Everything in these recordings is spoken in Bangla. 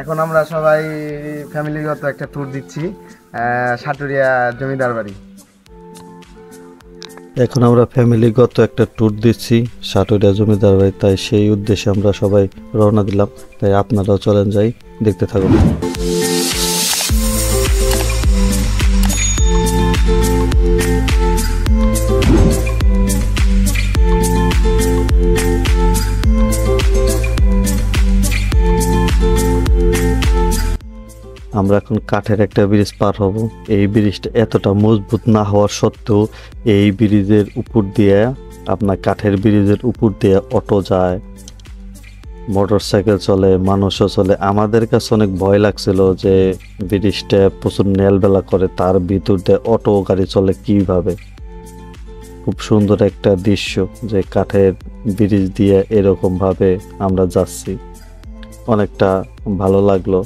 এখন আমরা সবাই ফ্যামিলিগত একটা ট্যুর দিচ্ছি সাটুরিয়া জমিদার বাড়ি। এখন আমরা ফ্যামিলিগত একটা ট্যুর দিচ্ছি সাটুরিয়া জমিদার বাড়ি, তাই সেই উদ্দেশ্যে আমরা সবাই রওনা দিলাম। তাই আপনারাও চলেন যাই, দেখতে থাকুন। আমরা এখন কাঠের একটা ব্রিজ পার হব। এই ব্রিজটা এতটা মজবুত না হওয়ার সত্ত্বেও এই ব্রিজের উপর দিয়ে, আপনার কাঠের ব্রিজের উপর দিয়ে অটো যায়, মোটরসাইকেল চলে, মানুষও চলে। আমাদের কাছে অনেক ভয় লাগছিল যে ব্রিজটা প্রচুর নেলবেলা করে, তার ভিতর দিয়ে অটো গাড়ি চলে কিভাবে। খুব সুন্দর একটা দৃশ্য যে কাঠের ব্রিজ দিয়ে এরকম ভাবে আমরা যাচ্ছি, অনেকটা ভালো লাগলো।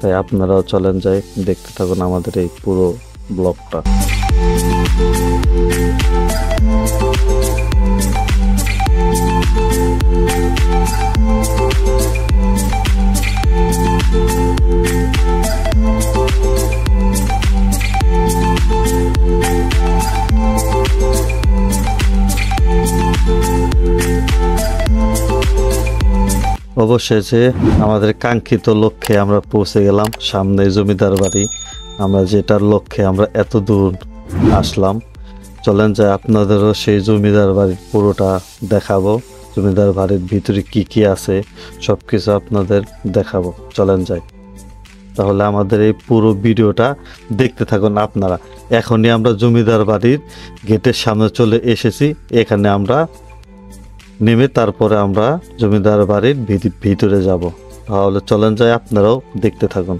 তাই আপনারাও চলেন যাই, দেখতে থাকুন আমাদের এই পুরো ব্লগটা। অবশেষে আমাদের কাঙ্ক্ষিত লক্ষ্যে আমরা পৌঁছে গেলাম, সামনে জমিদার বাড়ি। আমরা যেটার লক্ষ্যে আমরা এত দূর আসলাম, চলেন যাই আপনাদেরও সেই জমিদার বাড়ির পুরোটা দেখাবো। জমিদার বাড়ির ভিতরে কি কি আছে সব কিছু আপনাদের দেখাবো, চলেন যাই। তাহলে আমাদের এই পুরো ভিডিওটা দেখতে থাকুন আপনারা। এখনই আমরা জমিদার বাড়ির গেটের সামনে চলে এসেছি। এখানে আমরা নেমে তারপরে আমরা জমিদার বাড়ির ভিতরে যাব। তাহলে চলেন যাই, আপনারাও দেখতে থাকুন।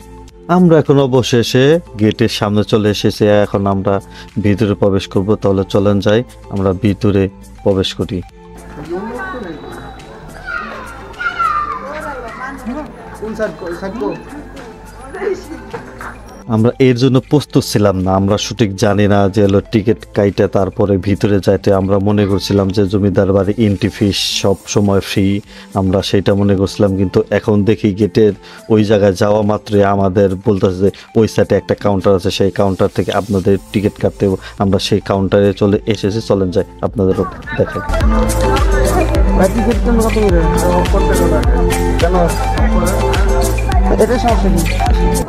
আমরা এখন অবশেষে গেটের সামনে চলে এসেছি। এখন আমরা ভিতরে প্রবেশ করব। তাহলে চলেন যাই, আমরা ভিতরে প্রবেশ করি। আমরা এর জন্য প্রস্তুত ছিলাম না, আমরা সঠিক জানি না যে হলো টিকিট কাইটে তারপরে ভিতরে যাইতে। আমরা মনে করছিলাম যে জমিদার বাড়ি এন্ট্রি ফিস সব সময় ফ্রি, আমরা সেটা মনে করছিলাম। কিন্তু এখন দেখি গেটের ওই জায়গায় যাওয়া মাত্রই আমাদের বলতেছে যে ওই সাইডে একটা কাউন্টার আছে, সেই কাউন্টার থেকে আপনাদের টিকিট কাটতে হবে। আমরা সেই কাউন্টারে চলে এসেছি, চলেন যাই আপনাদেরও দেখেন।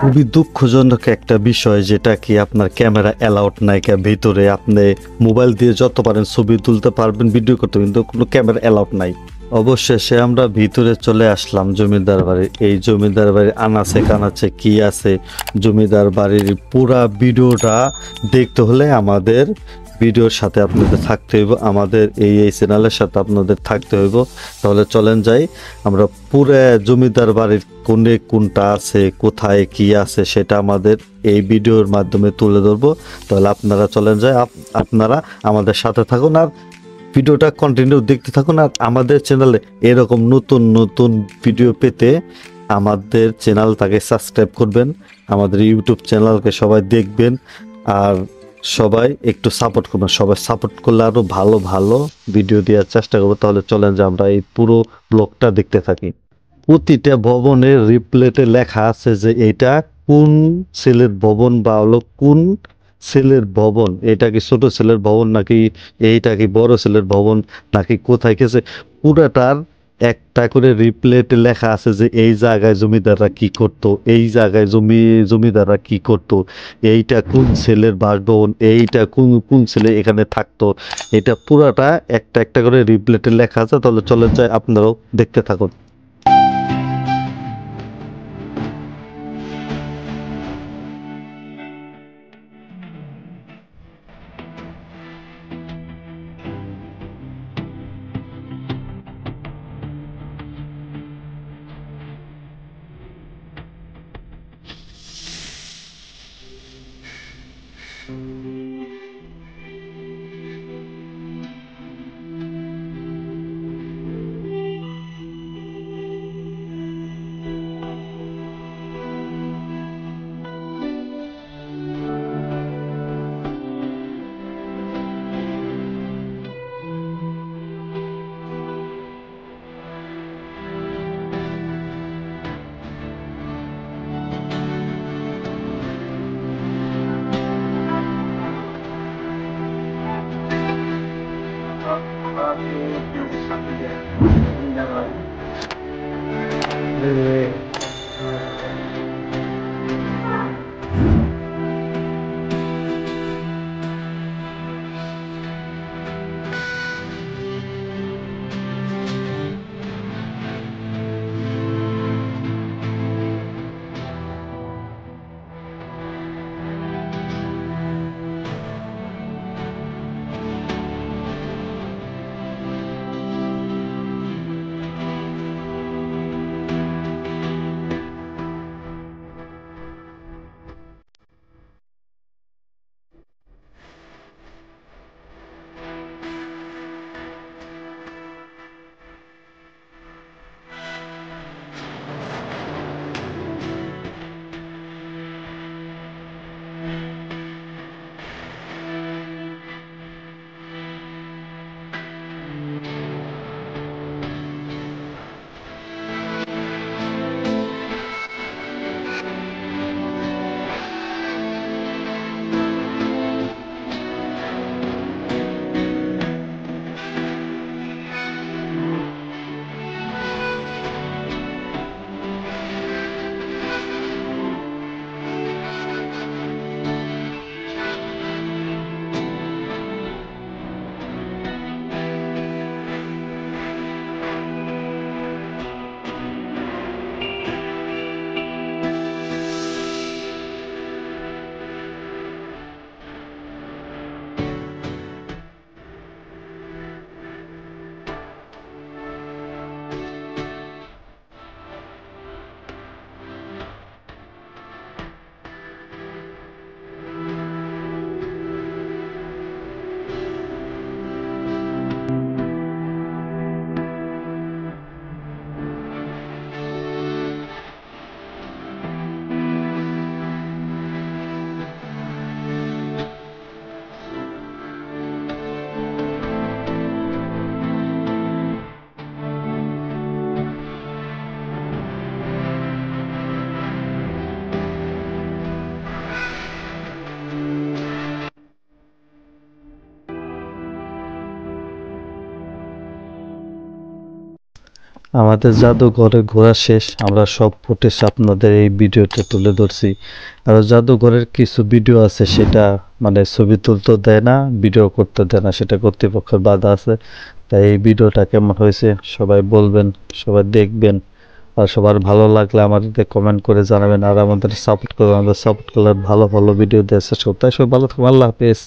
খুবই দুঃখজনক একটা বিষয়, যেটা কি আপনার ক্যামেরা অ্যালাউড নাই। ভিতরে আপনি মোবাইল দিয়ে যত পারেন ছবি তুলতে পারবেন, ভিডিও করতে, কিন্তু কোনো ক্যামেরা অ্যালাউড নাই। অবশেষে আমরা ভিতরে চলে আসলাম জমিদার বাড়ি। এই জমিদার বাড়ির আনাচে কানাচে কি আছে, জমিদার বাড়ির পুরা ভিডিওটা দেখতে হলে আমাদের ভিডিওর সাথে আপনাদের থাকতে হইব, আমাদের এই চ্যানেলের সাথে আপনাদের থাকতে হইব। তাহলে চলেন যাই, আমরা পুরো জমিদার বাড়ির কোনে কোনটা আছে, কোথায় কি আছে, সেটা আমাদের এই ভিডিওর মাধ্যমে তুলে ধরবো। তাহলে আপনারা চলেন যাই, আপনারা আমাদের সাথে থাকুন আর ভিডিওটা কন্টিনিউ দেখতে থাকুন। আর আমাদের চ্যানেলে এরকম নতুন নতুন ভিডিও পেতে আমাদের চ্যানেলটাকে সাবস্ক্রাইব করবেন, আমাদের ইউটিউব চ্যানেলকে সবাই দেখবেন, আর সবাই একটু সাপোর্ট করবেন। সবাই সাপোর্ট করলে আরো ভালো ভালো ভিডিও দেওয়ার চেষ্টা করবো। তাহলে চলেন যে আমরা এই পুরো ব্লগটা দেখতে থাকি। প্রতিটা ভবনের রিপ্লেটে লেখা আছে যে এটা কোন ছেলের ভবন, বা হলো কোন ছেলের ভবন, এটা কি ছোট ছেলের ভবন নাকি এইটা কি বড় ছেলের ভবন নাকি কোথায় গেছে। পুরাটার একটা করে রিপ্লেটে লেখা আছে যে এই জায়গায় জমিদাররা কি করতো, এই জায়গায় জমিদাররা কি করতো, এইটা কোন ছেলের বাসভবন, এইটা কোন কোন ছেলে এখানে থাকতো। এটা পুরাটা একটা একটা করে রিপ্লেটে লেখা আছে। তাহলে চলে যায়, আপনারাও দেখতে থাকুন। আমাদের জাদুঘরে ঘোরা শেষ, আমরা সব ফুটেজ আপনাদের এই ভিডিওতে তুলে ধরছি। আর জাদুঘরের কিছু ভিডিও আছে সেটা মানে ছবি তুলতে দেয় না, ভিডিও করতে দেয় না, সেটা কর্তৃপক্ষের বাধা আছে। তাই এই ভিডিওটা কেমন হয়েছে সবাই বলবেন, সবাই দেখবেন। আর সবার ভালো লাগলে আমাদের কমেন্ট করে জানাবেন, আর আমাদের সাপোর্ট করবেন। আমাদের সাপোর্ট করলে ভালো ভালো ভিডিও দেওয়ার চেষ্টা করতে। তাই সবাই ভালো থাকবেন, আল্লাহ হাফেজ।